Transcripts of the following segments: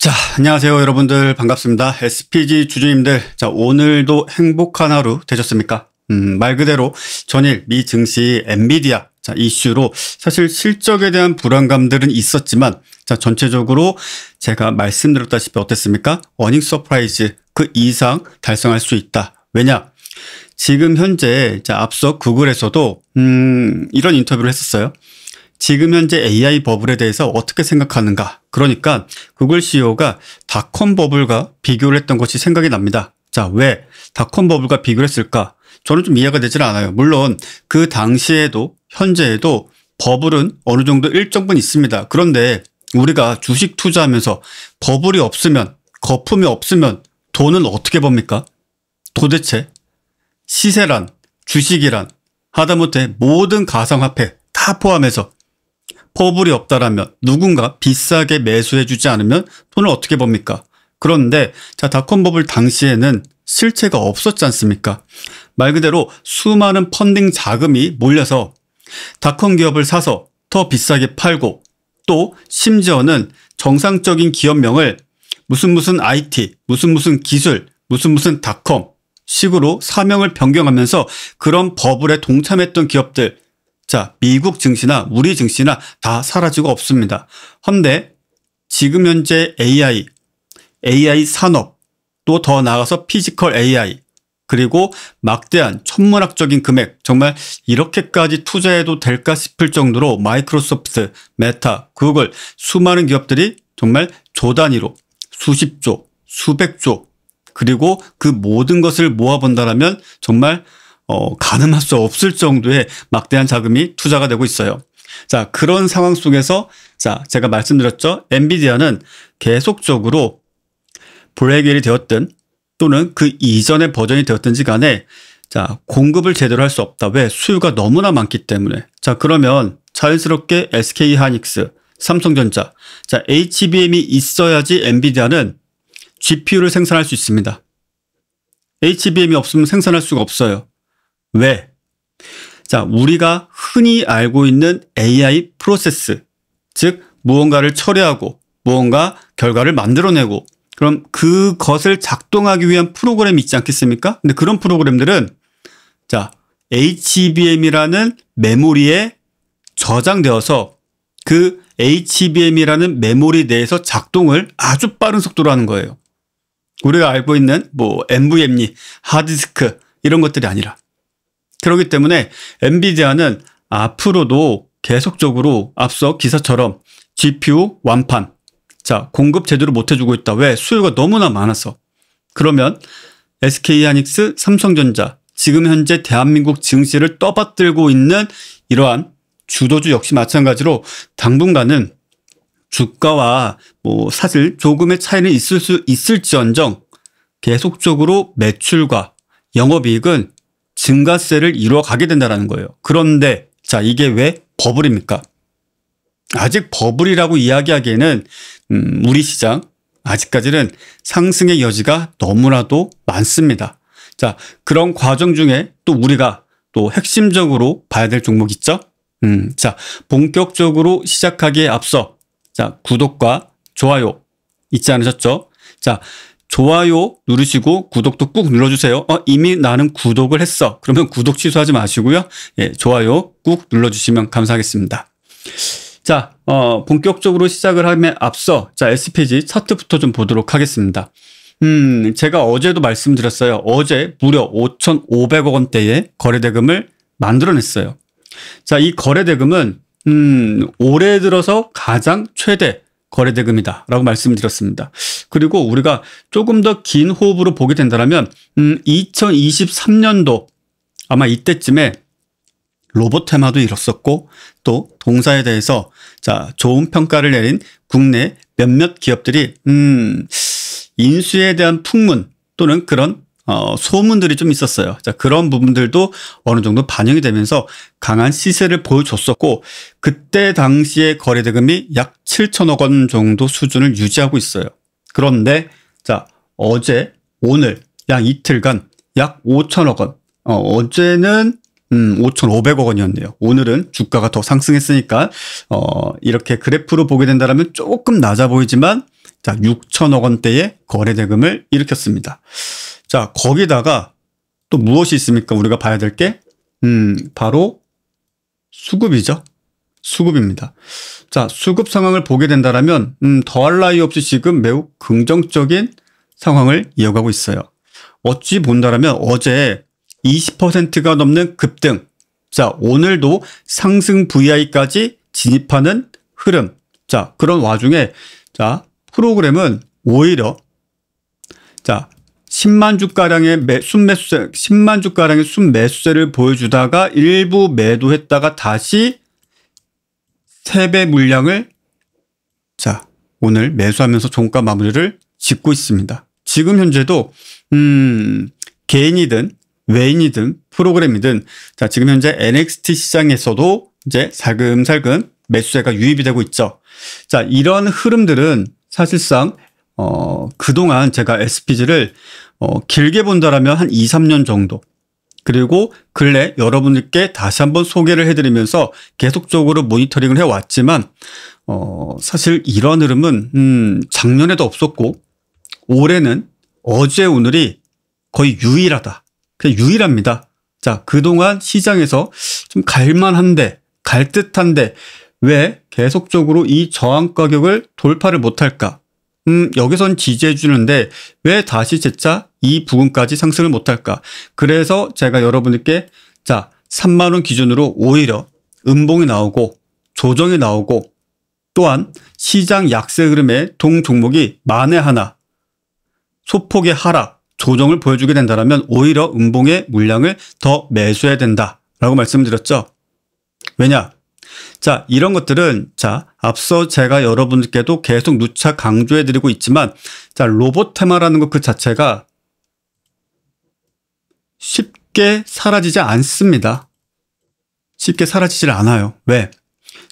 자, 안녕하세요, 여러분들. 반갑습니다. SPG 주주님들. 자, 오늘도 행복한 하루 되셨습니까? 말 그대로 전일 미 증시 엔비디아 자, 이슈로 사실 실적에 대한 불안감들은 있었지만 자, 전체적으로 제가 말씀드렸다시피 어땠습니까? 어닝 서프라이즈 그 이상 달성할 수 있다. 왜냐? 지금 현재 자, 앞서 구글에서도 이런 인터뷰를 했었어요. 지금 현재 AI 버블에 대해서 어떻게 생각하는가? 그러니까 구글 CEO가 닷컴 버블과 비교를 했던 것이 생각이 납니다. 자, 왜 닷컴 버블과 비교를 했을까? 저는 좀 이해가 되질 않아요. 물론 그 당시에도 현재에도 버블은 어느 정도 일정 부분 있습니다. 그런데 우리가 주식 투자하면서 버블이 없으면, 거품이 없으면 돈은 어떻게 법니까? 도대체 시세란, 주식이란, 하다못해 모든 가상화폐 다 포함해서 버블이 없다라면 누군가 비싸게 매수해주지 않으면 돈을 어떻게 법니까? 그런데 자, 닷컴 버블 당시에는 실체가 없었지 않습니까? 말 그대로 수많은 펀딩 자금이 몰려서 닷컴 기업을 사서 더 비싸게 팔고 또 심지어는 정상적인 기업명을 무슨 IT, 무슨 기술, 무슨 닷컴 식으로 사명을 변경하면서 그런 버블에 동참했던 기업들 자, 미국 증시나 우리 증시나 다 사라지고 없습니다. 헌데 지금 현재 AI 산업, 또 더 나아가서 피지컬 AI, 그리고 막대한 천문학적인 금액, 정말 이렇게까지 투자해도 될까 싶을 정도로 마이크로소프트, 메타, 구글, 수많은 기업들이 정말 조 단위로 수십조, 수백조, 그리고 그 모든 것을 모아본다라면 정말 가늠할 수 없을 정도의 막대한 자금이 투자가 되고 있어요. 자, 그런 상황 속에서 자, 제가 말씀드렸죠. 엔비디아는 계속적으로 브레이크이 되었든 또는 그 이전의 버전이 되었든지 간에 자, 공급을 제대로 할 수 없다. 왜? 수요가 너무나 많기 때문에. 자, 그러면 자연스럽게 SK하이닉스, 삼성전자, 자, HBM이 있어야지 엔비디아는 GPU를 생산할 수 있습니다. HBM이 없으면 생산할 수가 없어요. 왜? 자, 우리가 흔히 알고 있는 AI 프로세스, 즉 무언가를 처리하고 무언가 결과를 만들어내고 그럼 그것을 작동하기 위한 프로그램이 있지 않겠습니까? 근데 그런 프로그램들은 자, HBM이라는 메모리에 저장되어서 그 HBM이라는 메모리 내에서 작동을 아주 빠른 속도로 하는 거예요. 우리가 알고 있는 뭐 NVMe, 하드디스크 이런 것들이 아니라 그렇기 때문에 엔비디아는 앞으로도 계속적으로 앞서 기사처럼 GPU 완판, 자, 공급 제대로 못 해주고 있다. 왜? 수요가 너무나 많아서. 그러면 SK하이닉스, 삼성전자, 지금 현재 대한민국 증시를 떠받들고 있는 이러한 주도주 역시 마찬가지로 당분간은 주가와 뭐 사실 조금의 차이는 있을 수 있을지언정 계속적으로 매출과 영업이익은 증가세를 이루어가게 된다는 거예요. 그런데 자, 이게 왜 버블입니까? 아직 버블이라고 이야기하기에는 우리 시장 아직까지는 상승의 여지가 너무나도 많습니다. 자, 그런 과정 중에 또 우리가 또 핵심적으로 봐야 될 종목 있죠? 자, 본격적으로 시작하기에 앞서 자, 구독과 좋아요 잊지 않으셨죠? 자, 좋아요 누르시고 구독도 꾹 눌러주세요. 이미 나는 구독을 했어. 그러면 구독 취소하지 마시고요. 예, 좋아요 꾹 눌러주시면 감사하겠습니다. 자, 본격적으로 시작을 함에 앞서 자, SPG 차트부터 좀 보도록 하겠습니다. 제가 어제도 말씀드렸어요. 어제 무려 5,500억 원대의 거래대금을 만들어냈어요. 자, 이 거래대금은 올해 들어서 가장 최대 거래대금이다 라고 말씀드렸습니다. 그리고 우리가 조금 더 긴 호흡으로 보게 된다면 2023년도 아마 이때쯤에 로봇 테마도 이뤘었고 또 동사에 대해서 자, 좋은 평가를 내린 국내 몇몇 기업들이 인수에 대한 풍문 또는 그런 소문들이 좀 있었어요. 자, 그런 부분들도 어느 정도 반영이 되면서 강한 시세를 보여줬었고 그때 당시의 거래대금이 약 7천억 원 정도 수준을 유지하고 있어요. 그런데 자, 어제 오늘 약 이틀간 약 5천억 원 어제는 5,500억 원이었네요. 오늘은 주가가 더 상승했으니까 이렇게 그래프로 보게 된다면 조금 낮아 보이지만 자, 6천억 원대의 거래 대금을 일으켰습니다. 자, 거기다가 또 무엇이 있습니까? 우리가 봐야 될 게, 바로 수급이죠. 수급입니다. 자, 수급 상황을 보게 된다라면, 더할 나위 없이 지금 매우 긍정적인 상황을 이어가고 있어요. 어찌 본다라면 어제 20%가 넘는 급등. 자, 오늘도 상승 VI까지 진입하는 흐름. 자, 그런 와중에, 자, 프로그램은 오히려, 자, 10만 주가량의 순매수세, 10만 주가량의 순매수세를 보여주다가 일부 매도했다가 다시 3배 물량을, 자, 오늘 매수하면서 종가 마무리를 짓고 있습니다. 지금 현재도, 개인이든 외인이든 프로그램이든, 자, 지금 현재 NXT 시장에서도 이제 살금살금 매수세가 유입이 되고 있죠. 자, 이런 흐름들은 사실상, 그동안 제가 SPG를, 길게 본다라면 한 2, 3년 정도. 그리고 근래 여러분들께 다시 한번 소개를 해드리면서 계속적으로 모니터링을 해왔지만, 사실 이런 흐름은, 작년에도 없었고, 올해는 어제 오늘이 거의 유일하다. 그냥 유일합니다. 자, 그동안 시장에서 좀 갈만한데, 갈 듯한데, 왜 계속적으로 이 저항 가격을 돌파를 못할까? 여기선 지지해 주는데 왜 다시 재차 이 부근까지 상승을 못할까? 그래서 제가 여러분들께, 자, 3만 원 기준으로 오히려 음봉이 나오고 조정이 나오고, 또한 시장 약세 흐름의 동 종목이 만에 하나 소폭의 하락, 조정을 보여주게 된다면 오히려 음봉의 물량을 더 매수해야 된다라고 말씀드렸죠. 왜냐? 자, 이런 것들은, 자, 앞서 제가 여러분들께도 계속 누차 강조해드리고 있지만, 자, 로봇 테마라는 것 그 자체가 쉽게 사라지지 않습니다. 쉽게 사라지질 않아요. 왜?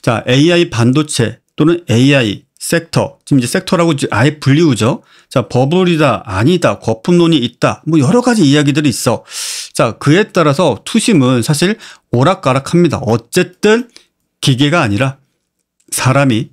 자, AI 반도체 또는 AI 섹터, 지금 이제 섹터라고 아예 불리우죠. 자, 버블이다, 아니다, 거품론이 있다, 뭐 여러 가지 이야기들이 있어. 자, 그에 따라서 투심은 사실 오락가락합니다. 어쨌든 기계가 아니라 사람이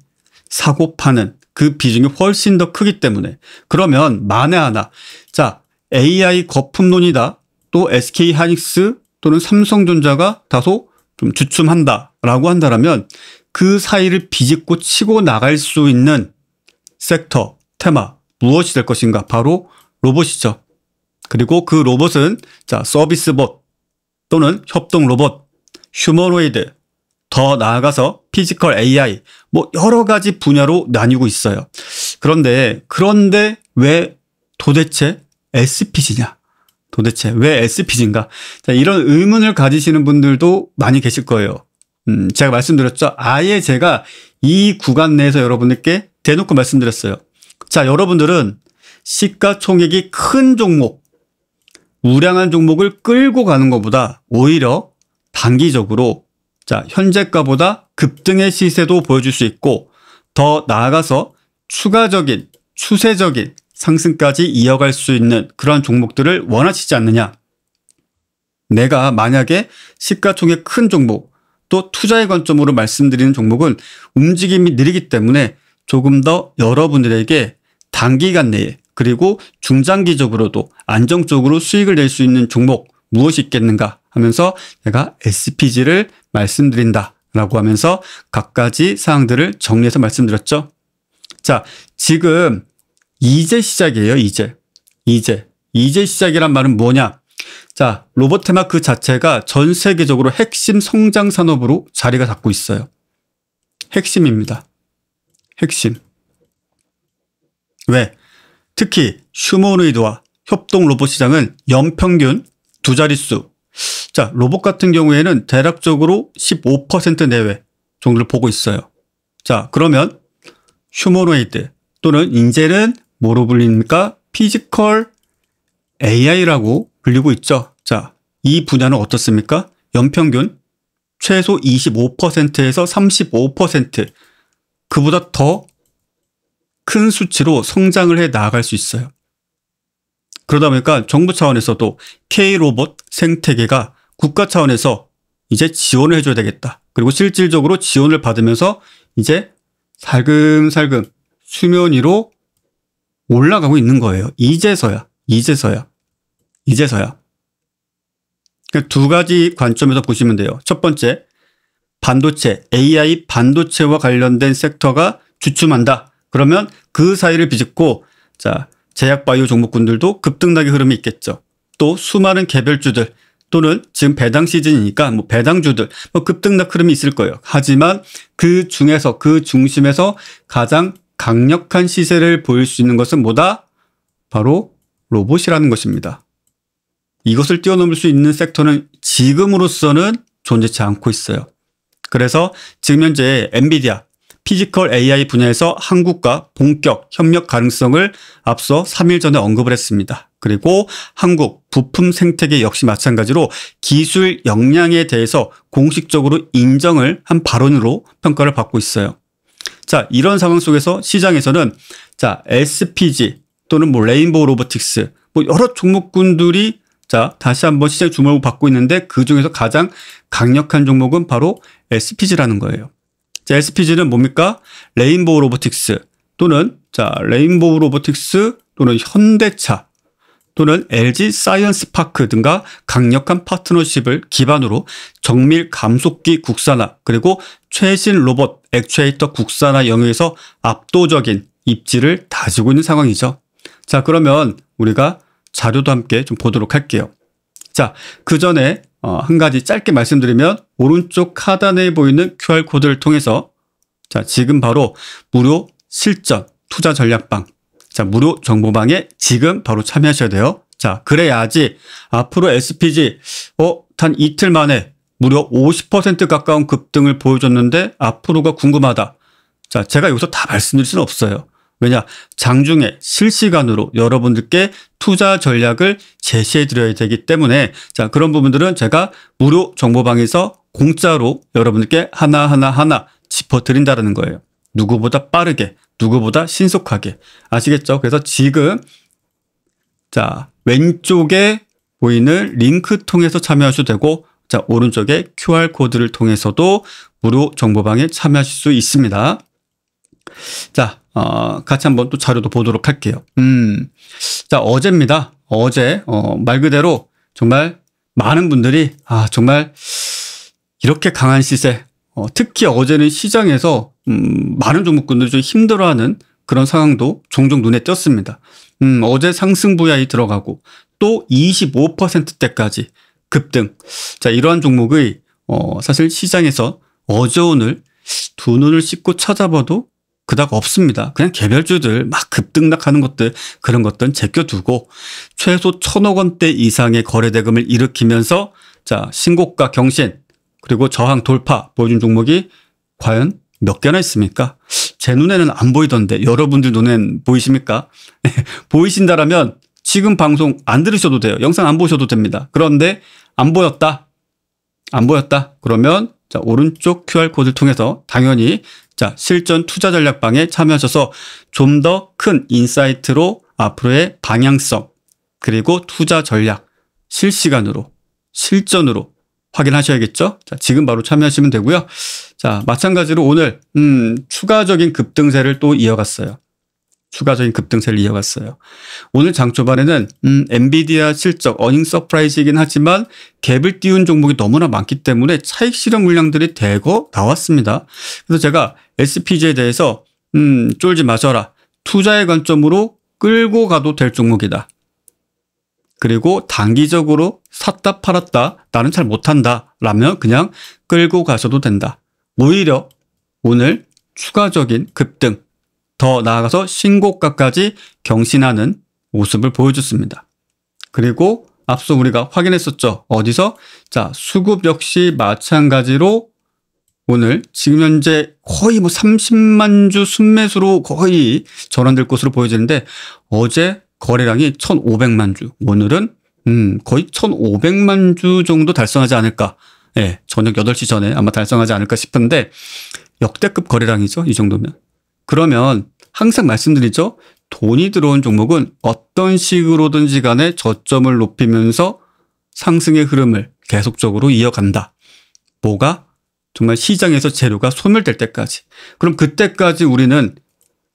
사고 파는 그 비중이 훨씬 더 크기 때문에, 그러면 만에 하나, 자, AI 거품론이다, 또 SK 하이닉스 또는 삼성전자가 다소 좀 주춤한다라고 한다면 그 사이를 비집고 치고 나갈 수 있는 섹터, 테마, 무엇이 될 것인가? 바로 로봇이죠. 그리고 그 로봇은, 자, 서비스봇 또는 협동 로봇, 휴머노이드, 더 나아가서 피지컬 AI, 뭐 여러 가지 분야로 나뉘고 있어요. 그런데 왜 도대체 SPG냐? 도대체 왜 SPG인가? 자, 이런 의문을 가지시는 분들도 많이 계실 거예요. 제가 말씀드렸죠. 아예 제가 이 구간 내에서 여러분들께 대놓고 말씀드렸어요. 자, 여러분들은 시가총액이 큰 종목, 우량한 종목을 끌고 가는 것보다 오히려 단기적으로, 자, 현재가보다 급등의 시세도 보여줄 수 있고, 더 나아가서 추가적인, 추세적인 상승까지 이어갈 수 있는 그런 종목들을 원하시지 않느냐. 내가 만약에 시가총액 큰 종목, 또 투자의 관점으로 말씀드리는 종목은 움직임이 느리기 때문에 조금 더 여러분들에게 단기간 내에, 그리고 중장기적으로도 안정적으로 수익을 낼 수 있는 종목 무엇이 있겠는가 하면서 제가 SPG를 말씀드린다라고 하면서 각가지 사항들을 정리해서 말씀드렸죠. 자, 지금 이제 시작이에요. 이제 시작이란 말은 뭐냐? 자, 로봇 테마 그 자체가 전 세계적으로 핵심 성장 산업으로 자리가 잡고 있어요. 핵심입니다. 핵심. 왜? 특히 휴머노이드와 협동 로봇 시장은 연평균 두 자릿수. 자, 로봇 같은 경우에는 대략적으로 15% 내외 정도를 보고 있어요. 자, 그러면 휴머노이드 또는 이제는 뭐로 불립니까? 피지컬 AI라고 불리고 있죠. 자, 이 분야는 어떻습니까? 연평균 최소 25%에서 35%, 그보다 더 큰 수치로 성장을 해 나아갈 수 있어요. 그러다 보니까 정부 차원에서도 K로봇 생태계가 국가 차원에서 이제 지원을 해줘야 되겠다. 그리고 실질적으로 지원을 받으면서 이제 살금살금 수면 위로 올라가고 있는 거예요. 이제서야. 두 가지 관점에서 보시면 돼요. 첫 번째, 반도체, AI 반도체와 관련된 섹터가 주춤한다. 그러면 그 사이를 비집고 자, 제약바이오 종목군들도 급등락의 흐름이 있겠죠. 또 수많은 개별주들 또는 지금 배당 시즌이니까 뭐 배당주들 뭐 급등락 흐름이 있을 거예요. 하지만 그 중에서 그 중심에서 가장 강력한 시세를 보일 수 있는 것은 뭐다? 바로 로봇이라는 것입니다. 이것을 뛰어넘을 수 있는 섹터는 지금으로서는 존재치 않고 있어요. 그래서 지금 현재 엔비디아 피지컬 AI 분야에서 한국과 본격 협력 가능성을 앞서 3일 전에 언급을 했습니다. 그리고 한국 부품 생태계 역시 마찬가지로 기술 역량에 대해서 공식적으로 인정을 한 발언으로 평가를 받고 있어요. 자, 이런 상황 속에서 시장에서는 자, SPG 또는 뭐 레인보우 로보틱스 뭐 여러 종목군들이 자, 다시 한번 시장의 주목을 받고 있는데 그 중에서 가장 강력한 종목은 바로 SPG라는 거예요. 자, SPG는 뭡니까? 레인보우 로보틱스 또는 자, 레인보우 로보틱스 또는 현대차 또는 LG 사이언스 파크 등과 강력한 파트너십을 기반으로 정밀 감속기 국산화 그리고 최신 로봇 액추에이터 국산화 영역에서 압도적인 입지를 다지고 있는 상황이죠. 자, 그러면 우리가 자료도 함께 좀 보도록 할게요. 자, 그 전에 한 가지 짧게 말씀드리면 오른쪽 하단에 보이는 QR코드를 통해서 자, 지금 바로 무료 실전 투자 전략방 자, 무료 정보방에 지금 바로 참여하셔야 돼요. 자, 그래야지 앞으로 SPG 단 이틀 만에 무려 50% 가까운 급등을 보여줬는데 앞으로가 궁금하다. 자, 제가 여기서 다 말씀드릴 수는 없어요. 왜냐? 장중에 실시간으로 여러분들께 투자 전략을 제시해 드려야 되기 때문에 자, 그런 부분들은 제가 무료 정보방에서 공짜로 여러분들께 하나하나 짚어드린다는 거예요. 누구보다 빠르게, 누구보다 신속하게. 아시겠죠? 그래서 지금 자, 왼쪽에 보이는 링크 통해서 참여하셔도 되고 자, 오른쪽에 QR코드를 통해서도 무료 정보방에 참여하실 수 있습니다. 자, 같이 한번 또 자료도 보도록 할게요. 자, 어제입니다. 어제, 말 그대로 정말 많은 분들이, 정말 이렇게 강한 시세, 특히 어제는 시장에서, 많은 종목군들이 좀 힘들어하는 그런 상황도 종종 눈에 띄었습니다. 어제 상승부야에 들어가고 또 25%대까지 급등. 자, 이러한 종목의, 사실 시장에서 어제 오늘 두 눈을 씻고 찾아봐도 그닥 없습니다. 그냥 개별주들 막 급등락하는 것들 그런 것들은 제껴두고 최소 1,000억 원대 이상의 거래대금을 일으키면서 자, 신고가 경신 그리고 저항 돌파 보여준 종목이 과연 몇 개나 있습니까? 제 눈에는 안 보이던데 여러분들 눈엔 보이십니까? 보이신다라면 지금 방송 안 들으셔도 돼요. 영상 안 보셔도 됩니다. 그런데 안 보였다. 그러면 자, 오른쪽 QR코드를 통해서 당연히 자, 실전 투자 전략방에 참여하셔서 좀 더 큰 인사이트로 앞으로의 방향성 그리고 투자 전략 실시간으로 실전으로 확인하셔야겠죠. 자, 지금 바로 참여하시면 되고요. 자, 마찬가지로 오늘 추가적인 급등세를 또 이어갔어요. 오늘 장 초반에는 엔비디아 실적 어닝 서프라이즈이긴 하지만 갭을 띄운 종목이 너무나 많기 때문에 차익 실현 물량들이 대거 나왔습니다. 그래서 제가 SPG에 대해서 쫄지 마셔라. 투자의 관점으로 끌고 가도 될 종목이다. 그리고 단기적으로 샀다 팔았다 나는 잘 못한다 라면 그냥 끌고 가셔도 된다. 오히려 오늘 추가적인 급등 더 나아가서 신고가까지 경신하는 모습을 보여줬습니다. 그리고 앞서 우리가 확인했었죠. 어디서? 자, 수급 역시 마찬가지로 오늘 지금 현재 거의 뭐 30만 주 순매수로 거의 전환될 것으로 보여지는데 어제 거래량이 1,500만 주, 오늘은 거의 1,500만 주 정도 달성하지 않을까. 예, 저녁 8시 전에 아마 달성하지 않을까 싶은데 역대급 거래량이죠. 이 정도면. 그러면 항상 말씀드리죠. 돈이 들어온 종목은 어떤 식으로든지 간에 저점을 높이면서 상승의 흐름을 계속적으로 이어간다. 뭐가? 정말 시장에서 재료가 소멸될 때까지. 그럼 그때까지 우리는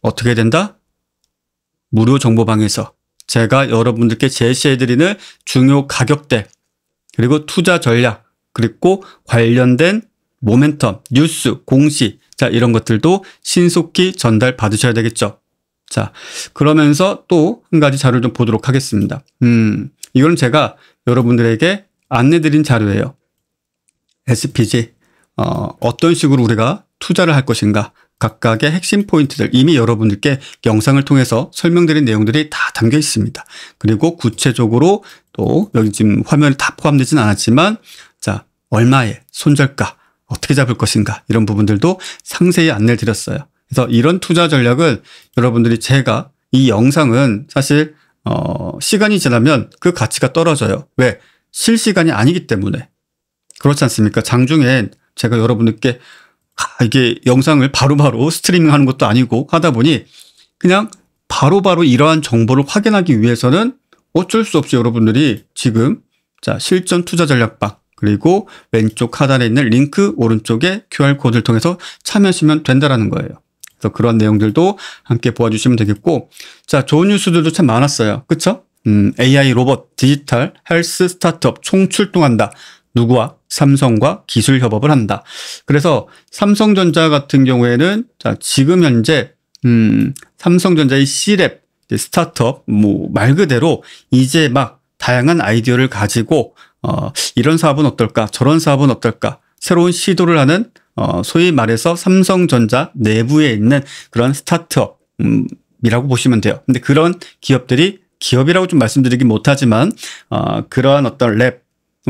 어떻게 된다? 무료 정보방에서 제가 여러분들께 제시해드리는 중요 가격대, 그리고 투자 전략, 그리고 관련된 모멘텀, 뉴스, 공시, 자, 이런 것들도 신속히 전달 받으셔야 되겠죠. 자, 그러면서 또 한 가지 자료를 좀 보도록 하겠습니다. 이건 제가 여러분들에게 안내드린 자료예요. SPG, 어떤 식으로 우리가 투자를 할 것인가, 각각의 핵심 포인트들 이미 여러분들께 영상을 통해서 설명드린 내용들이 다 담겨 있습니다. 그리고 구체적으로 또 여기 지금 화면에 다 포함되진 않았지만, 자, 얼마의 손절가, 어떻게 잡을 것인가, 이런 부분들도 상세히 안내를 드렸어요. 그래서 이런 투자 전략을 여러분들이, 제가 이 영상은 사실 시간이 지나면 그 가치가 떨어져요. 왜? 실시간이 아니기 때문에. 그렇지 않습니까? 장중엔 제가 여러분들께 이게 영상을 바로바로 스트리밍하는 것도 아니고 하다 보니 그냥 바로바로 이러한 정보를 확인하기 위해서는 어쩔 수 없이 여러분들이 지금, 자, 실전 투자 전략방, 그리고 왼쪽 하단에 있는 링크, 오른쪽에 QR코드를 통해서 참여하시면 된다라는 거예요. 그래서 그런 내용들도 함께 보아주시면 되겠고, 자, 좋은 뉴스들도 참 많았어요. 그쵸? AI 로봇, 디지털, 헬스 스타트업 총출동한다. 누구와? 삼성과 기술 협업을 한다. 그래서 삼성전자 같은 경우에는, 자, 지금 현재 삼성전자의 C랩 스타트업, 뭐 말 그대로 이제 막 다양한 아이디어를 가지고 이런 사업은 어떨까, 저런 사업은 어떨까, 새로운 시도를 하는 소위 말해서 삼성전자 내부에 있는 그런 스타트업이라고 보시면 돼요. 근데 그런 기업들이, 기업이라고 좀 말씀드리긴 못하지만 그러한 어떤 랩,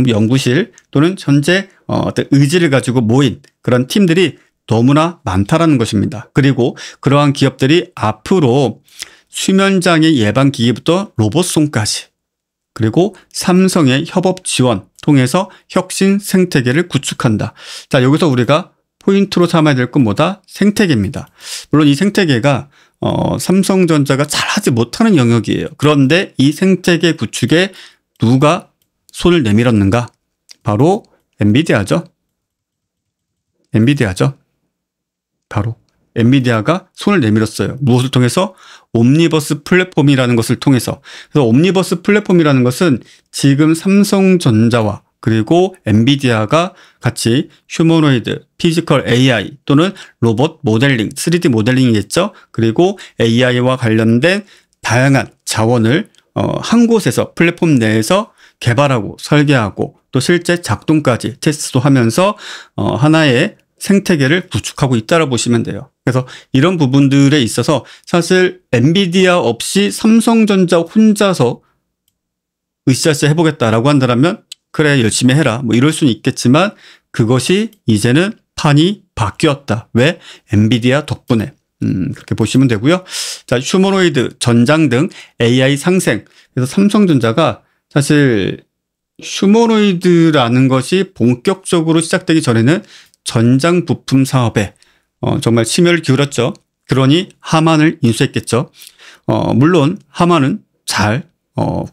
연구실 또는 현재 어떤 의지를 가지고 모인 그런 팀들이 너무나 많다라는 것입니다. 그리고 그러한 기업들이 앞으로 수면장애 예방기기부터 로봇송까지, 그리고 삼성의 협업 지원 통해서 혁신 생태계를 구축한다. 자, 여기서 우리가 포인트로 삼아야 될 건 뭐다? 생태계입니다. 물론 이 생태계가 삼성전자가 잘하지 못하는 영역이에요. 그런데 이 생태계 구축에 누가 손을 내밀었는가? 바로 엔비디아죠. 바로 엔비디아가 손을 내밀었어요. 무엇을 통해서? 옴니버스 플랫폼이라는 것을 통해서. 그래서 옴니버스 플랫폼이라는 것은 지금 삼성전자와 그리고 엔비디아가 같이 휴머노이드, 피지컬 AI 또는 로봇 모델링, 3D 모델링이겠죠. 그리고 AI와 관련된 다양한 자원을 한 곳에서, 플랫폼 내에서 개발하고 설계하고 또 실제 작동까지 테스트도 하면서 하나의 생태계를 구축하고 있다고 보시면 돼요. 그래서 이런 부분들에 있어서 사실 엔비디아 없이 삼성전자 혼자서 으쌰으쌰 해보겠다라고 한다면 그래, 열심히 해라, 뭐 이럴 수는 있겠지만 그것이 이제는 판이 바뀌었다. 왜? 엔비디아 덕분에. 그렇게 보시면 되고요. 자, 휴머노이드, 전장 등 AI 상생. 그래서 삼성전자가 사실 휴머노이드라는 것이 본격적으로 시작되기 전에는 전장 부품 사업에 정말 심혈을 기울였죠. 그러니 하만을 인수했겠죠. 물론 하만은 잘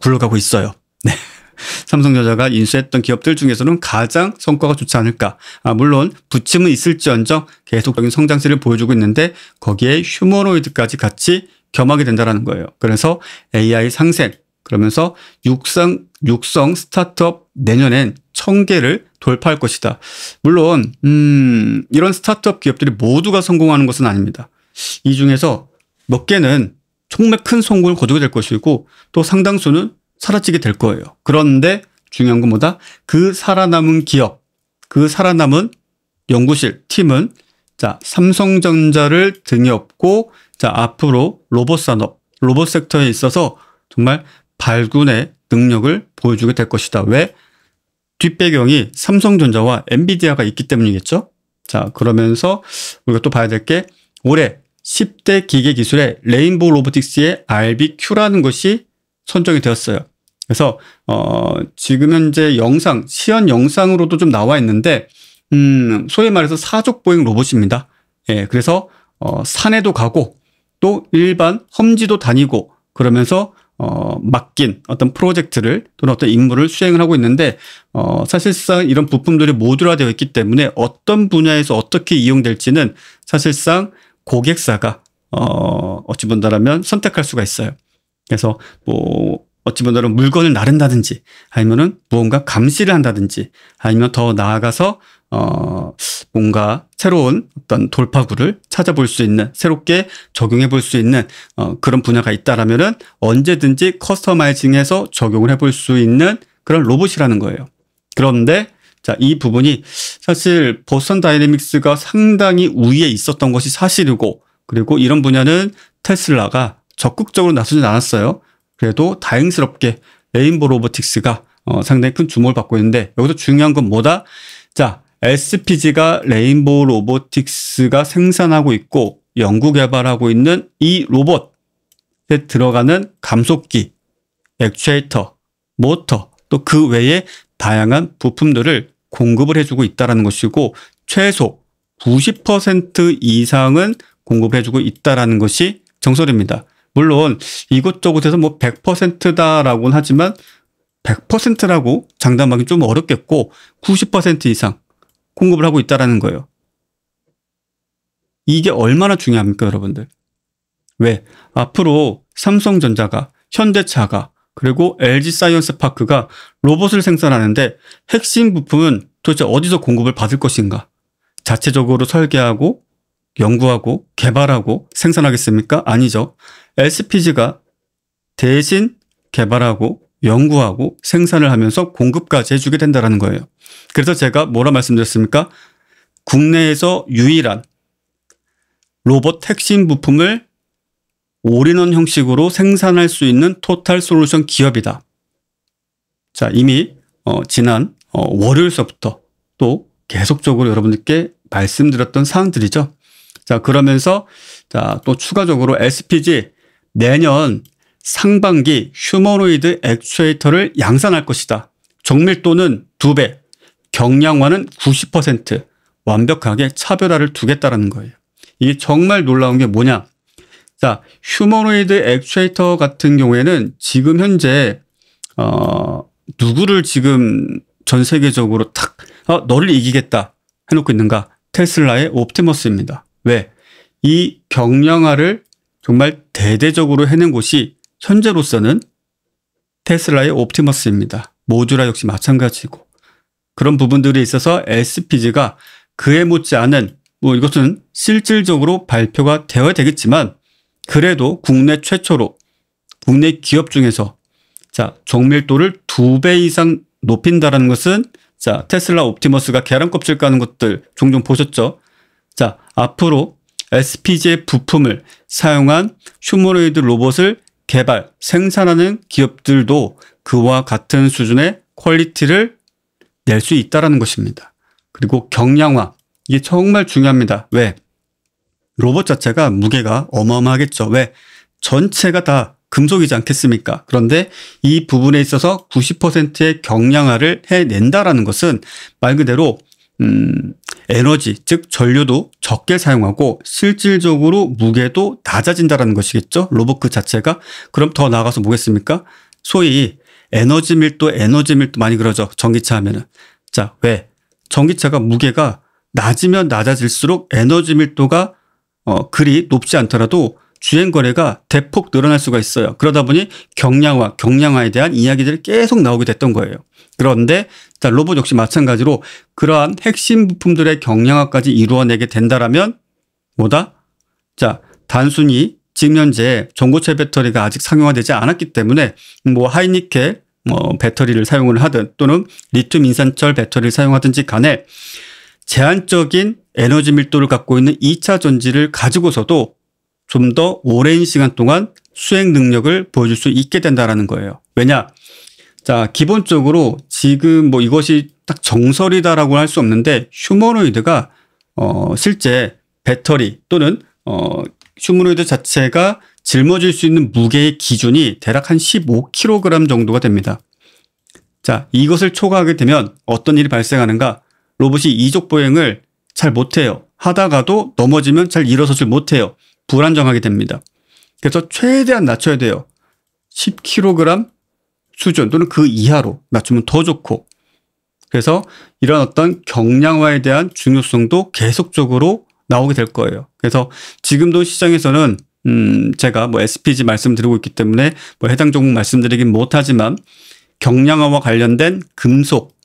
굴러가고 있어요. 네. 삼성전자가 인수했던 기업들 중에서는 가장 성과가 좋지 않을까. 물론 부침은 있을지언정 계속적인 성장세를 보여주고 있는데 거기에 휴머노이드까지 같이 겸하게 된다는 거예요. 그래서 AI 상생, 그러면서 육성 스타트업 내년엔 1000개를 돌파할 것이다. 물론 이런 스타트업 기업들이 모두가 성공하는 것은 아닙니다. 이 중에서 몇 개는 정말 큰 성공을 거두게 될 것이고 또 상당수는 사라지게 될 거예요. 그런데 중요한 건 뭐다? 그 살아남은 기업, 그 살아남은 연구실, 팀은, 자, 삼성전자를 등에 업고, 자, 앞으로 로봇 산업, 로봇 섹터에 있어서 정말 발군의 능력을 보여주게 될 것이다. 왜? 뒷배경이 삼성전자와 엔비디아가 있기 때문이겠죠? 자, 그러면서 우리가 또 봐야 될 게 올해 10대 기계 기술의 레인보우 로보틱스의 RBQ라는 것이 선정이 되었어요. 그래서 지금 현재 영상, 시연 영상으로도 좀 나와 있는데 소위 말해서 사족 보행 로봇입니다. 예, 그래서 산에도 가고 또 일반 험지도 다니고 그러면서 맡긴 어떤 프로젝트를 또는 어떤 임무를 수행을 하고 있는데 사실상 이런 부품들이 모듈화되어 있기 때문에 어떤 분야에서 어떻게 이용될지는 사실상 고객사가 어찌 본다라면 선택할 수가 있어요. 그래서 뭐 어찌 보면 물건을 나른다든지 아니면은 무언가 감시를 한다든지 아니면 더 나아가서 뭔가 새로운 어떤 돌파구를 찾아볼 수 있는, 새롭게 적용해 볼 수 있는 그런 분야가 있다라면은 언제든지 커스터마이징해서 적용을 해볼 수 있는 그런 로봇이라는 거예요. 그런데 자, 이 부분이 사실 보스턴 다이내믹스가 상당히 우위에 있었던 것이 사실이고, 그리고 이런 분야는 테슬라가 적극적으로 나서지 않았어요. 그래도 다행스럽게 레인보우 로보틱스가 상당히 큰 주목을 받고 있는데, 여기서 중요한 건 뭐다? 자, SPG가 레인보우 로보틱스가 생산하고 있고 연구 개발하고 있는 이 로봇에 들어가는 감속기, 액추에이터, 모터, 또 그 외에 다양한 부품들을 공급을 해주고 있다는 것이고, 최소 90% 이상은 공급해주고 있다는 것이 정설입니다. 물론 이곳저곳에서 뭐 100%다라고는 하지만 100%라고 장담하기 좀 어렵겠고 90% 이상 공급을 하고 있다는 거예요. 이게 얼마나 중요합니까, 여러분들? 왜? 앞으로 삼성전자가, 현대차가, 그리고 LG사이언스파크가 로봇을 생산하는데 핵심 부품은 도대체 어디서 공급을 받을 것인가? 자체적으로 설계하고 연구하고 개발하고 생산하겠습니까? 아니죠. SPG가 대신 개발하고 연구하고 생산을 하면서 공급까지 해주게 된다는 거예요. 그래서 제가 뭐라 말씀드렸습니까? 국내에서 유일한 로봇 핵심 부품을 올인원 형식으로 생산할 수 있는 토탈 솔루션 기업이다. 자, 이미 지난 월요일서부터 또 계속적으로 여러분들께 말씀드렸던 사항들이죠. 자, 그러면서 자, 또 추가적으로 SPG 내년 상반기 휴머노이드 액추에이터를 양산할 것이다. 정밀도는 2배, 경량화는 90% 완벽하게 차별화를 두겠다라는 거예요. 이게 정말 놀라운 게 뭐냐? 자, 휴머노이드 액추에이터 같은 경우에는 지금 현재 누구를 지금 전 세계적으로 탁 너를 이기겠다 해놓고 있는가? 테슬라의 옵티머스입니다. 왜? 이 경량화를 정말 대대적으로 해낸 곳이 현재로서는 테슬라의 옵티머스입니다. 모듈화 역시 마찬가지고, 그런 부분들이 있어서 SPG가 그에 못지않은, 뭐 이것은 실질적으로 발표가 되어야 되겠지만 그래도 국내 최초로 국내 기업 중에서 자, 정밀도를 2배 이상 높인다는 것은, 자, 테슬라 옵티머스가 계란 껍질 까는 것들 종종 보셨죠? 자, 앞으로 SPG의 부품을 사용한 휴머노이드 로봇을 개발, 생산하는 기업들도 그와 같은 수준의 퀄리티를 낼 수 있다는 것입니다. 그리고 경량화, 이게 정말 중요합니다. 왜? 로봇 자체가 무게가 어마어마하겠죠. 왜? 전체가 다 금속이지 않겠습니까? 그런데 이 부분에 있어서 90%의 경량화를 해낸다라는 것은 말 그대로 에너지, 즉 전류도 적게 사용하고 실질적으로 무게도 낮아진다는 것이겠죠. 로봇 그 자체가. 그럼 더 나아가서 뭐겠습니까? 소위 에너지 밀도 많이 그러죠. 전기차 하면은. 자, 왜? 전기차가 무게가 낮으면 낮아질수록 에너지 밀도가 그리 높지 않더라도 주행 거리가 대폭 늘어날 수가 있어요. 그러다 보니 경량화에 대한 이야기들이 계속 나오게 됐던 거예요. 그런데 자, 로봇 역시 마찬가지로 그러한 핵심 부품들의 경량화까지 이루어내게 된다라면 뭐다? 자, 단순히 지금 현재 전고체 배터리가 아직 상용화되지 않았기 때문에 뭐 하이니켈 배터리를 사용을 하든 또는 리튬 인산철 배터리를 사용하든지 간에 제한적인 에너지 밀도를 갖고 있는 2차 전지를 가지고서도 좀 더 오랜 시간 동안 수행 능력을 보여줄 수 있게 된다는 거예요. 왜냐? 자, 기본적으로 지금 뭐 이것이 딱 정설이다라고 할 수 없는데 휴머노이드가 실제 배터리 또는 휴머노이드 자체가 짊어질 수 있는 무게의 기준이 대략 한 15kg 정도가 됩니다. 자, 이것을 초과하게 되면 어떤 일이 발생하는가? 로봇이 이족 보행을 잘 못해요. 하다가도 넘어지면 잘 일어서질 못해요. 불안정하게 됩니다. 그래서 최대한 낮춰야 돼요. 10kg 수준 또는 그 이하로 낮추면 더 좋고, 그래서 이런 어떤 경량화에 대한 중요성도 계속적으로 나오게 될 거예요. 그래서 지금도 시장에서는 제가 뭐 SPG 말씀드리고 있기 때문에 뭐 해당 종목 말씀드리긴 못하지만 경량화와 관련된 금속,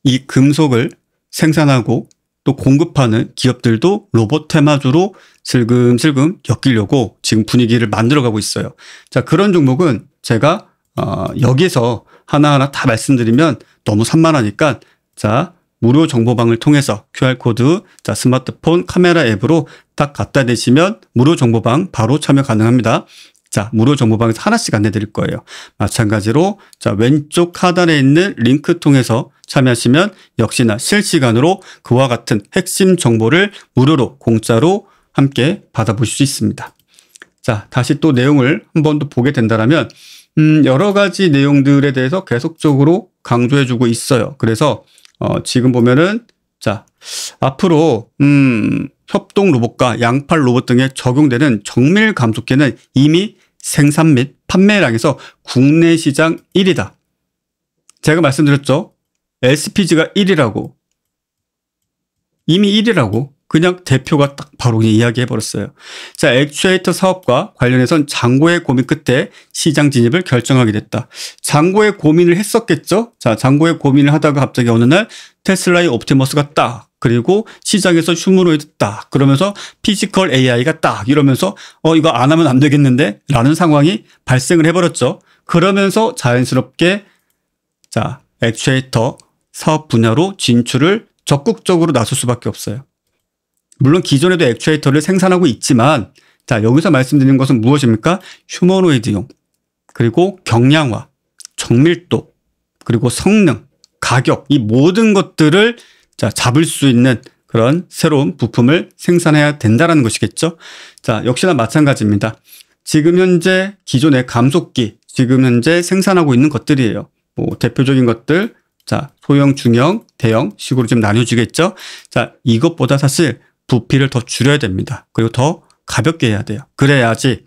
이 금속을 생산하고 또 공급하는 기업들도 로봇 테마주로 슬금슬금 엮이려고 지금 분위기를 만들어가고 있어요. 자, 그런 종목은 제가 여기서 하나하나 다 말씀드리면 너무 산만하니까 자, 무료 정보방을 통해서 QR코드, 자, 스마트폰 카메라 앱으로 딱 갖다 대시면 무료 정보방 바로 참여 가능합니다. 자, 무료 정보방에서 하나씩 안내 드릴 거예요. 마찬가지로 자, 왼쪽 하단에 있는 링크 통해서 참여하시면 역시나 실시간으로 그와 같은 핵심 정보를 무료로 공짜로 함께 받아보실 수 있습니다. 자, 다시 또 내용을 한 번 더 보게 된다면 여러 가지 내용들에 대해서 계속적으로 강조해주고 있어요. 그래서 지금 보면은 자, 앞으로 협동 로봇과 양팔 로봇 등에 적용되는 정밀 감속기는 이미 생산 및 판매량에서 국내 시장 1위다. 제가 말씀드렸죠. SPG가 1위라고. 이미 1위라고. 그냥 대표가 딱 바로 이야기해버렸어요. 자, 액추에이터 사업과 관련해선 장고의 고민 끝에 시장 진입을 결정하게 됐다. 장고의 고민을 했었겠죠? 자, 장고의 고민을 하다가 갑자기 어느 날 테슬라의 옵티머스가 딱, 그리고 시장에서 휴머노이드 딱, 그러면서 피지컬 AI가 딱 이러면서 이거 안 하면 안 되겠는데? 라는 상황이 발생을 해버렸죠. 그러면서 자연스럽게 자, 액추에이터 사업 분야로 진출을 적극적으로 나설 수밖에 없어요. 물론 기존에도 액추에이터를 생산하고 있지만 자, 여기서 말씀드리는 것은 무엇입니까? 휴머노이드용, 그리고 경량화, 정밀도, 그리고 성능, 가격, 이 모든 것들을 자, 잡을 수 있는 그런 새로운 부품을 생산해야 된다는 것이겠죠. 자, 역시나 마찬가지입니다. 지금 현재 기존의 감속기, 지금 현재 생산하고 있는 것들이에요. 뭐 대표적인 것들, 자, 소형, 중형, 대형 식으로 좀 나뉘어지겠죠. 자, 이것보다 사실 부피를 더 줄여야 됩니다. 그리고 더 가볍게 해야 돼요. 그래야지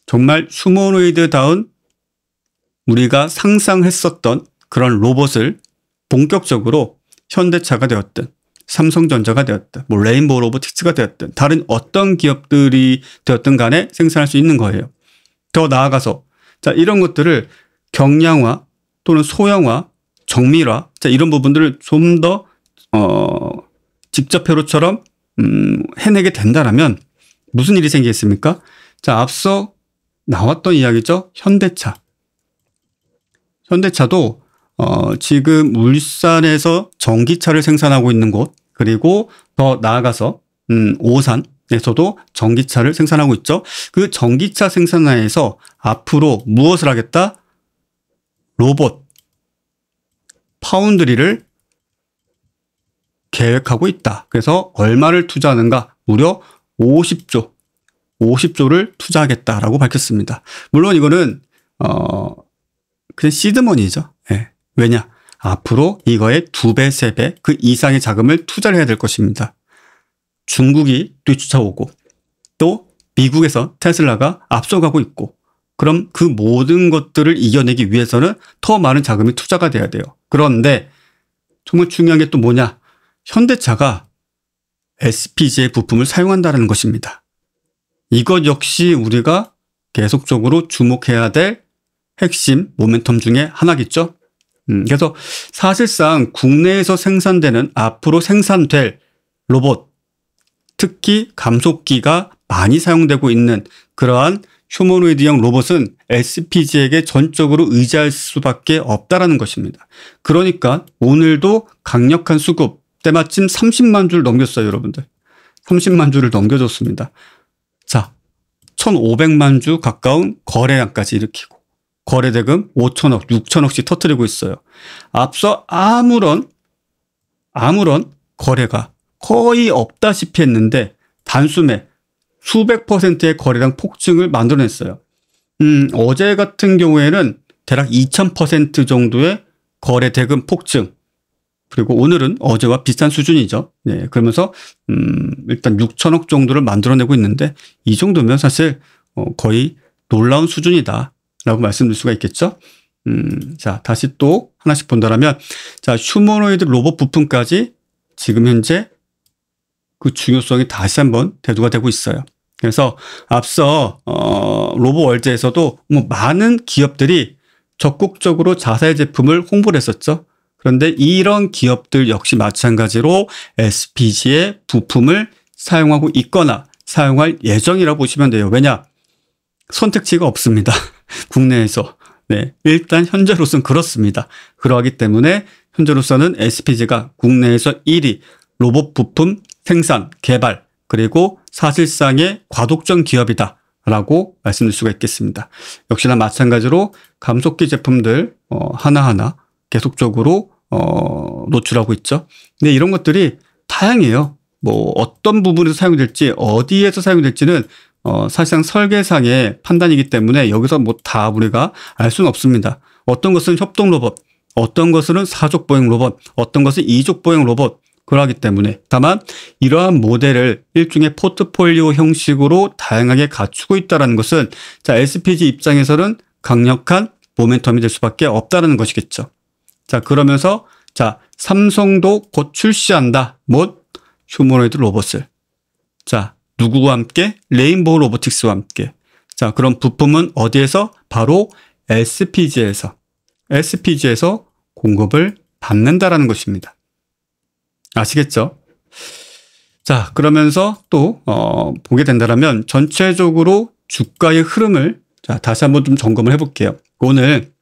정말 휴머노이드다운 우리가 상상했었던 그런 로봇을 본격적으로 현대차가 되었든 삼성전자가 되었든 뭐 레인보우 로보틱스가 되었든 다른 어떤 기업들이 되었든 간에 생산할 수 있는 거예요. 더 나아가서 자, 이런 것들을 경량화 또는 소형화, 정밀화, 자, 이런 부분들을 좀 더 직접 회로처럼 해내게 된다라면 무슨 일이 생기겠습니까? 자, 앞서 나왔던 이야기죠. 현대차. 현대차도 지금 울산에서 전기차를 생산하고 있는 곳, 그리고 더 나아가서 오산에서도 전기차를 생산하고 있죠. 그 전기차 생산화에서 앞으로 무엇을 하겠다? 로봇, 파운드리를 계획하고 있다. 그래서 얼마를 투자하는가? 무려 50조를 투자하겠다라고 밝혔습니다. 물론 이거는 그냥 시드머니죠. 네. 왜냐? 앞으로 이거의 2배, 3배 그 이상의 자금을 투자를 해야 될 것입니다. 중국이 뒤쫓아오고 또 미국에서 테슬라가 앞서가고 있고 그럼 그 모든 것들을 이겨내기 위해서는 더 많은 자금이 투자가 돼야 돼요. 그런데 정말 중요한 게 또 뭐냐? 현대차가 SPG의 부품을 사용한다는 것입니다. 이것 역시 우리가 계속적으로 주목해야 될 핵심 모멘텀 중에 하나겠죠. 그래서 사실상 국내에서 생산되는 앞으로 생산될 로봇, 특히 감속기가 많이 사용되고 있는 그러한 휴머노이드형 로봇은 SPG에게 전적으로 의지할 수밖에 없다라는 것입니다. 그러니까 오늘도 강력한 수급, 때마침 30만 주를 넘겼어요, 여러분들. 30만 주를 넘겨줬습니다. 자, 1,500만 주 가까운 거래량까지 일으키고 거래대금 5천억, 6천억씩 터뜨리고 있어요. 앞서 아무런 거래가 거의 없다시피 했는데 단숨에 수백 %의 거래량 폭증을 만들어냈어요. 어제 같은 경우에는 대략 2000% 정도의 거래대금 폭증. 그리고 오늘은 어제와 비슷한 수준이죠. 네, 그러면서 일단 6천억 정도를 만들어내고 있는데 이 정도면 사실 거의 놀라운 수준이다라고 말씀드릴 수가 있겠죠. 자, 다시 또 하나씩 본다라면 자, 휴머노이드 로봇 부품까지 지금 현재 그 중요성이 다시 한번 대두가 되고 있어요. 그래서 앞서 로보월드에서도 뭐 많은 기업들이 적극적으로 자사의 제품을 홍보를 했었죠. 그런데 이런 기업들 역시 마찬가지로 SPG의 부품을 사용하고 있거나 사용할 예정이라고 보시면 돼요. 왜냐? 선택지가 없습니다. 국내에서. 네, 일단 현재로서는 그렇습니다. 그러하기 때문에 현재로서는 SPG가 국내에서 1위 로봇 부품 생산, 개발, 그리고 사실상의 과독점 기업이다라고 말씀드릴 수가 있겠습니다. 역시나 마찬가지로 감속기 제품들 하나하나 계속적으로 노출하고 있죠. 근데 이런 것들이 다양해요. 뭐 어떤 부분에서 사용될지 어디에서 사용될지는 사실상 설계상의 판단이기 때문에 여기서 뭐 다 우리가 알 수는 없습니다. 어떤 것은 협동 로봇, 어떤 것은 사족 보행 로봇, 어떤 것은 이족 보행 로봇, 그러하기 때문에 다만 이러한 모델을 일종의 포트폴리오 형식으로 다양하게 갖추고 있다는 것은 자, SPG 입장에서는 강력한 모멘텀이 될 수밖에 없다는 것이겠죠. 자, 그러면서 자, 삼성도 곧 출시한다. 뭐 휴머노이드 로봇을. 자, 누구와 함께? 레인보우 로보틱스와 함께. 자, 그럼 부품은 어디에서? 바로 SPG에서 공급을 받는다라는 것입니다. 아시겠죠? 자, 그러면서 또 보게 된다면 전체적으로 주가의 흐름을 자, 다시 한번 좀 점검을 해볼게요. 오늘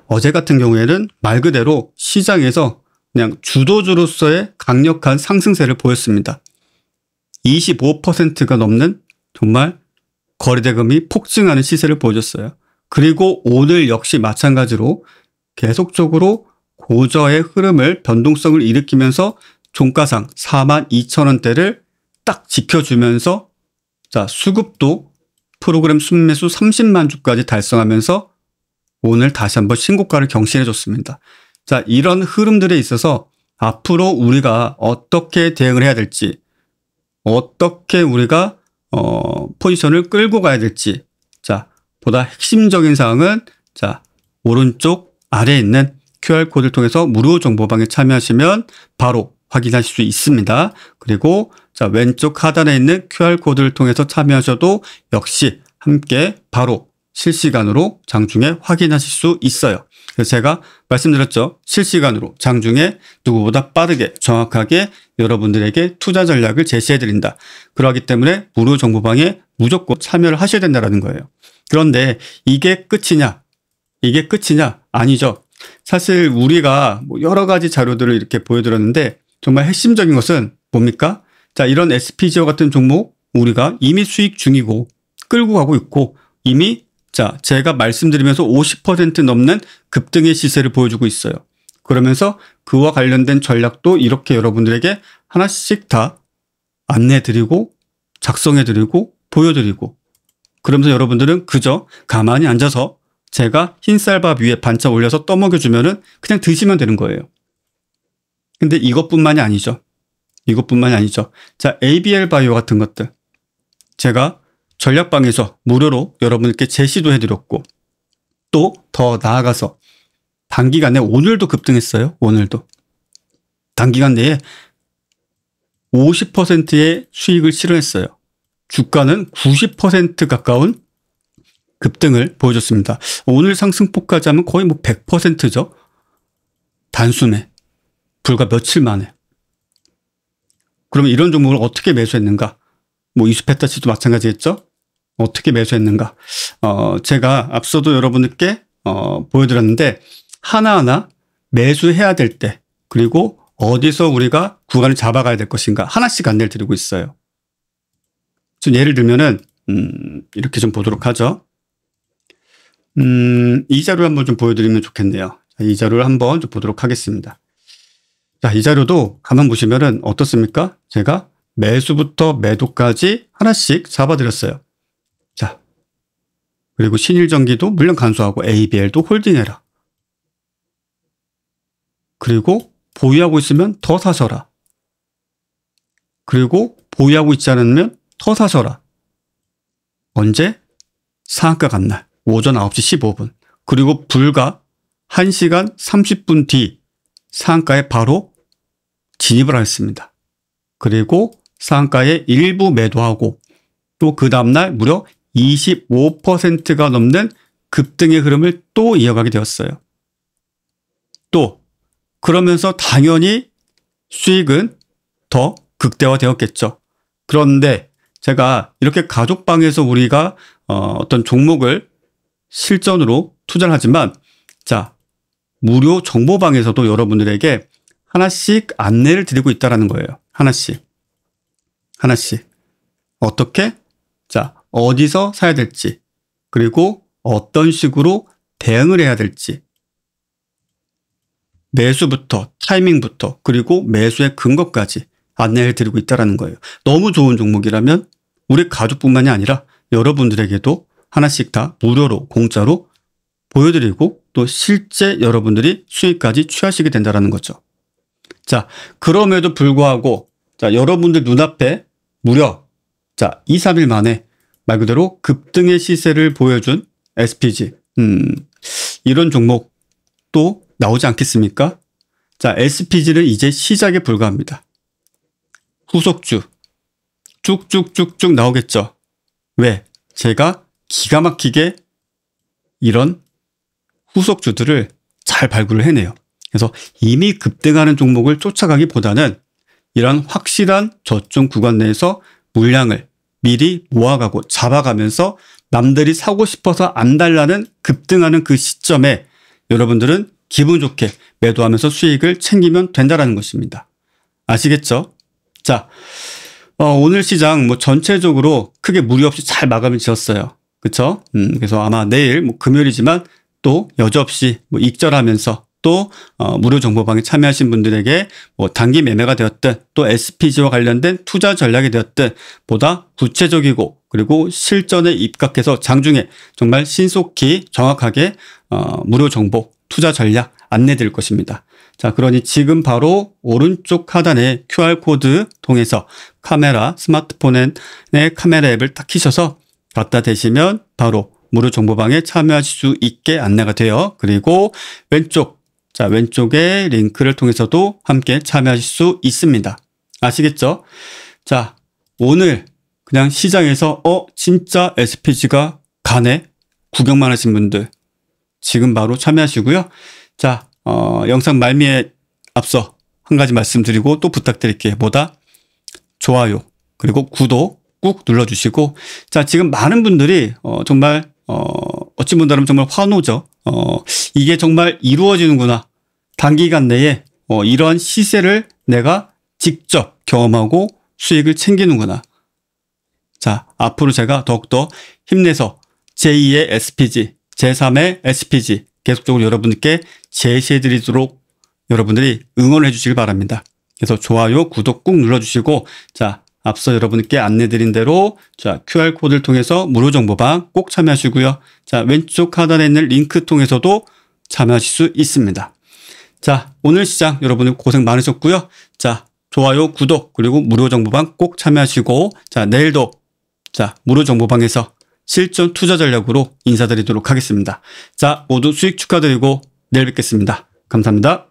어제 같은 경우에는 말 그대로 시장에서 그냥 주도주로서의 강력한 상승세를 보였습니다. 25%가 넘는 정말 거래대금이 폭증하는 시세를 보여줬어요. 그리고 오늘 역시 마찬가지로 계속적으로 고저의 흐름을 변동성을 일으키면서 종가상 42,000원대를 딱 지켜주면서 자, 수급도 프로그램 순매수 30만 주까지 달성하면서 오늘 다시 한번 신고가를 경신해 줬습니다. 자, 이런 흐름들에 있어서 앞으로 우리가 어떻게 대응을 해야 될지, 어떻게 우리가 포지션을 끌고 가야 될지, 자, 보다 핵심적인 사항은 자, 오른쪽 아래에 있는 QR코드를 통해서 무료 정보방에 참여하시면 바로 확인하실 수 있습니다. 그리고 자, 왼쪽 하단에 있는 QR코드를 통해서 참여하셔도 역시 함께 바로 실시간으로 장중에 확인하실 수 있어요. 그래서 제가 말씀드렸죠. 실시간으로 장중에 누구보다 빠르게 정확하게 여러분들에게 투자 전략을 제시해드린다. 그러기 때문에 무료 정보방에 무조건 참여를 하셔야 된다는 거예요. 그런데 이게 끝이냐? 이게 끝이냐? 아니죠. 사실 우리가 뭐 여러 가지 자료들을 이렇게 보여드렸는데 정말 핵심적인 것은 뭡니까? 자, 이런 SPG와 같은 종목 우리가 이미 수익 중이고 끌고 가고 있고 이미 자, 제가 말씀드리면서 50% 넘는 급등의 시세를 보여주고 있어요. 그러면서 그와 관련된 전략도 이렇게 여러분들에게 하나씩 다 안내드리고 작성해드리고 보여드리고 그러면서 여러분들은 그저 가만히 앉아서 제가 흰쌀밥 위에 반찬 올려서 떠먹여주면은 그냥 드시면 되는 거예요. 근데 이것뿐만이 아니죠. 이것뿐만이 아니죠. 자, ABL 바이오 같은 것들. 제가 전략방에서 무료로 여러분께 제시도 해드렸고 또 더 나아가서 단기간에 오늘도 급등했어요. 오늘도. 단기간 내에 50%의 수익을 실현했어요. 주가는 90% 가까운 급등을 보여줬습니다. 오늘 상승폭까지 하면 거의 뭐 100%죠. 단숨에. 불과 며칠 만에. 그러면 이런 종목을 어떻게 매수했는가? 뭐 이수페타치도 마찬가지겠죠? 어떻게 매수했는가? 제가 앞서도 여러분들께 보여드렸는데 하나하나 매수해야 될 때 그리고 어디서 우리가 구간을 잡아가야 될 것인가 하나씩 안내를 드리고 있어요. 좀 예를 들면은 이렇게 좀 보도록 하죠. 이 자료를 한번 좀 보여드리면 좋겠네요. 이 자료를 한번 좀 보도록 하겠습니다. 자, 이 자료도 가만 보시면은 어떻습니까? 제가 매수부터 매도까지 하나씩 잡아드렸어요. 자, 그리고 신일전기도 물론 간소하고 ABL도 홀딩해라. 그리고 보유하고 있으면 더 사셔라. 그리고 보유하고 있지 않으면 더 사셔라. 언제? 상한가 간 날. 오전 9시 15분. 그리고 불과 1시간 30분 뒤 상한가에 바로 진입을 하였습니다. 그리고 상한가의 일부 매도하고 또 그 다음날 무려 25%가 넘는 급등의 흐름을 또 이어가게 되었어요. 또 그러면서 당연히 수익은 더 극대화되었겠죠. 그런데 제가 이렇게 가족방에서 우리가 어떤 종목을 실전으로 투자를 하지만 자, 무료 정보방에서도 여러분들에게 하나씩 안내를 드리고 있다는 거예요. 하나씩. 어떻게? 자, 어디서 사야 될지, 그리고 어떤 식으로 대응을 해야 될지, 매수부터, 타이밍부터, 그리고 매수의 근거까지 안내를 드리고 있다는 거예요. 너무 좋은 종목이라면 우리 가족뿐만이 아니라 여러분들에게도 하나씩 다 무료로, 공짜로 보여드리고 또 실제 여러분들이 수익까지 취하시게 된다는 거죠. 자, 그럼에도 불구하고 자, 여러분들 눈앞에 무려 자, 2, 3일 만에 말 그대로 급등의 시세를 보여준 SPG. 이런 종목 또 나오지 않겠습니까? 자, SPG는 이제 시작에 불과합니다. 후속주 쭉쭉쭉쭉 나오겠죠. 왜? 제가 기가 막히게 이런 후속주들을 잘 발굴을 해내요. 그래서 이미 급등하는 종목을 쫓아가기보다는 이런 확실한 저점 구간 내에서 물량을 미리 모아가고 잡아가면서 남들이 사고 싶어서 안 달라는 급등하는 그 시점에 여러분들은 기분 좋게 매도하면서 수익을 챙기면 된다는 것입니다. 아시겠죠? 자, 오늘 시장 뭐 전체적으로 크게 무리 없이 잘 마감을 지었어요. 그렇죠? 그래서 아마 내일 뭐 금요일이지만 또 여지없이 뭐 익절하면서 또 무료 정보방에 참여하신 분들에게 뭐 단기 매매가 되었든 또 SPG와 관련된 투자 전략이 되었든 보다 구체적이고 그리고 실전에 입각해서 장중에 정말 신속히 정확하게 무료 정보 투자 전략 안내 드릴 것입니다. 자, 그러니 지금 바로 오른쪽 하단에 QR코드 통해서 카메라, 스마트폰의 카메라 앱을 딱 키셔서 갖다 대시면 바로 무료 정보방에 참여하실 수 있게 안내가 돼요. 그리고 왼쪽에 링크를 통해서도 함께 참여하실 수 있습니다. 아시겠죠? 자, 오늘 그냥 시장에서 진짜 SPG가 가네? 구경만 하신 분들 지금 바로 참여하시고요. 자, 영상 말미에 앞서 한 가지 말씀드리고 또 부탁드릴게요. 뭐다? 좋아요 그리고 구독 꾹 눌러주시고 자, 지금 많은 분들이 정말 어찌 본다면 정말 환호죠. 이게 정말 이루어지는구나. 단기간 내에 이러한 시세를 내가 직접 경험하고 수익을 챙기는구나. 자, 앞으로 제가 더욱더 힘내서 제2의 SPG, 제3의 SPG 계속적으로 여러분께 제시해드리도록 여러분들이 응원을 해주시길 바랍니다. 그래서 좋아요, 구독 꾹 눌러주시고 자, 앞서 여러분께 안내드린 대로 자, QR코드를 통해서 무료 정보방 꼭 참여하시고요. 자, 왼쪽 하단에 있는 링크 통해서도 참여하실 수 있습니다. 자, 오늘 시장 여러분 고생 많으셨고요. 자, 좋아요, 구독 그리고 무료 정보방 꼭 참여하시고 자, 내일도 자, 무료 정보방에서 실전 투자 전략으로 인사드리도록 하겠습니다. 자, 모두 수익 축하드리고 내일 뵙겠습니다. 감사합니다.